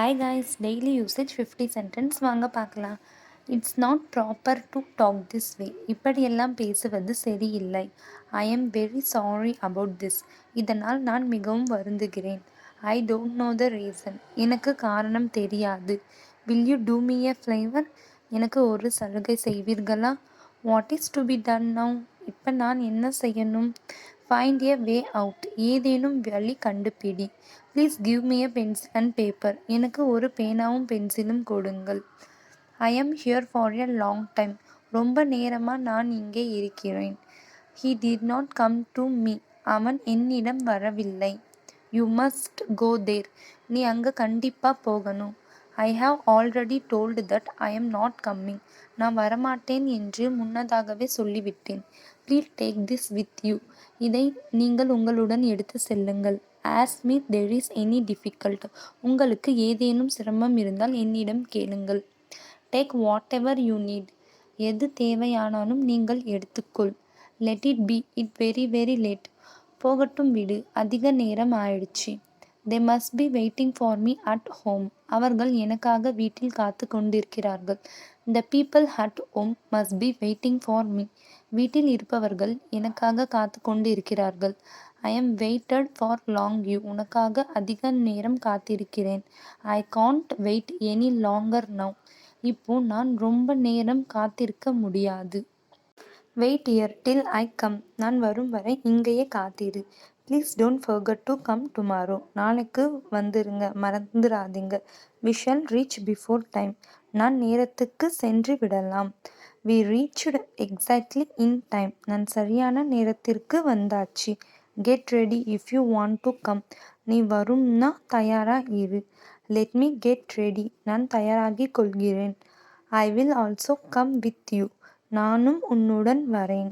Hi guys, daily usage 50 sentence வாங்க பார்க்கலாம். It's not proper to talk this way. இப்படியெல்லாம் பேசுவது சரியில்லை. I am very sorry about this. இதனால் நான் மிகவும் வருந்துகிறேன். I don't know the reason. எனக்கு காரணம் தெரியாது. Will you do me a flavour? எனக்கு ஒரு சலுகை செய்வீர்களா? What is to be done now? இப்போ நான் என்ன செய்யணும்? Find a way out. ஏதேனும் வழி கண்டுபிடி. Please give me a pencil and paper. எனக்கு ஒரு பேனாவும் பென்சிலும் கொடுங்கள். I am here for a long time. ரொம்ப நேரமாக நான் இங்கே இருக்கிறேன். He did not come to me. அவன் என்னிடம் வரவில்லை. யூ மஸ்ட் கோ தேர். நீ அங்கே கண்டிப்பாக போகணும். I have already told that I am not coming. நான் வரமாட்டேன் என்று முன்னதாகவே சொல்லிவிட்டேன். Please take this with you. இதை நீங்கள் உங்களுடன் எடுத்து செல்லுங்கள். As me there is any difficult. உங்களுக்கு ஏதேனும் சிரமம் இருந்தால் என்னிடம் கேளுங்கள். Take what ever you need. எது தேவையானாலும் நீங்கள் எடுத்துக்கொள். Let it be it very very late. போகட்டும் விடு, அதிக நேரம் ஆயிடுச்சு. They must be waiting for me at home. அவர்கள் எனக்காக வீட்டில் காத்து கொண்டிருக்கிறார்கள். The people at home must be waiting for me. வீட்டில் இருப்பவர்கள் எனக்காக காத்து கொண்டு இருக்கிறார்கள். I am waited for long you. உனக்காக அதிக நேரம் காத்திருக்கிறேன். I can't wait any longer now. இப்போ நான் ரொம்ப நேரம் காத்திருக்க முடியாது. Wait here till I come. நான் வரும் வரை இங்கேயே காத்திரு. Please don't forget to come tomorrow. நாளைக்கு வந்துருங்க, மறந்துடாதீங்க. We shall reach before time. நான் நேரத்துக்கு சென்று விடலாம். We reached exactly in time. நான் சரியான நேரத்திற்கு வந்தாச்சு. Get ready if you want to come. நீ வரும்னா தயாரா இரு. Let me get ready. நான் தயாராகிக் கொள்கிறேன். I will also come with you. நானும் உன்னுடன் வரேன்.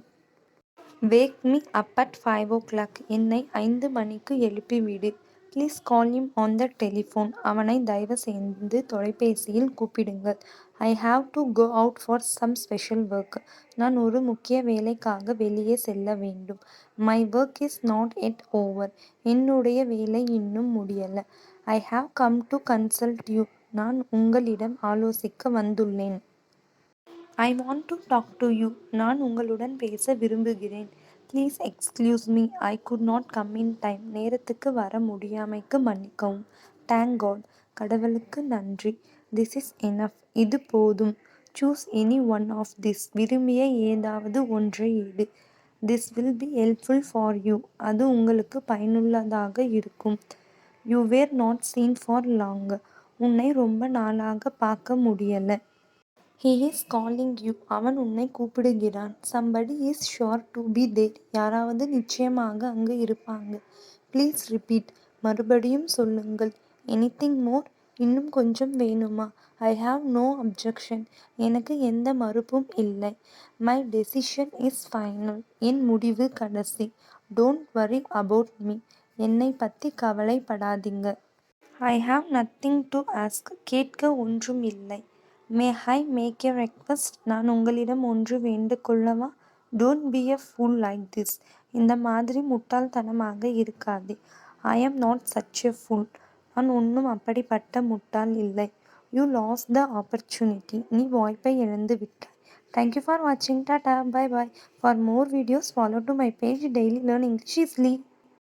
Wake me up at 5 o'clock. என்னை 5 மணிக்கு எழுப்பிவிடு. Please call him on the telephone. அவனை தயவு செய்து தொலைபேசியில் கூப்பிடுங்கள். I have to go out for some special work. நான் ஒரு முக்கிய வேலைக்காக வெளியே செல்ல வேண்டும். My work is not yet over. என்னுடைய வேலை இன்னும் முடியல. I have come to consult you. நான் உங்களிடம் ஆலோசிக்க வந்துள்ளேன். I want to talk to you. நான் உங்களுடன் பேச விரும்புகிறேன். Please excuse me. I could not come in time. நேரத்துக்கு வர முடியாமைக்கு மன்னிக்கவும். Thank God. கடவுளுக்கு நன்றி. This is enough. இது போதும். Choose any one of this. விரும்பிய ஏதாவது ஒன்றை எடு. This will be helpful for you. அது உங்களுக்கு பயனுள்ளதாக இருக்கும். You were not seen for long. உன்னை ரொம்ப நாளாக பார்க்க முடியல. He is calling you. அவன் உன்னை கூப்பிடுகிறான். Somebody is sure to be there. யாராவது நிச்சயமாக அங்கு இருப்பாங்க. Please repeat. மறுபடியும் சொல்லுங்கள். Anything more? இன்னும் கொஞ்சம் வேணுமா? I have no objection. எனக்கு எந்த மறுப்பும் இல்லை. My decision is final. என் முடிவு கடைசி. Don't worry about me. என்னை பற்றி கவலைப்படாதீங்க. I have nothing to ask. கேட்க ஒன்றும் இல்லை. May I make a request. நான் உங்களிடம் ஒன்று வேண்டுகொள்ளவா? Don't be a fool like this. இந்த மாதிரி முட்டாள்தனமாக இருக்காதே. I am not such a fool. நான் ஒன்றும் அப்படிப்பட்ட முட்டாள் இல்லை. You loss the opportunity. நீ வாய்ப்பை இழந்து விட்டாய். தேங்க்யூ ஃபார் வாட்சிங். Tata, bye bye. For more videos follow to my page daily learn English easily.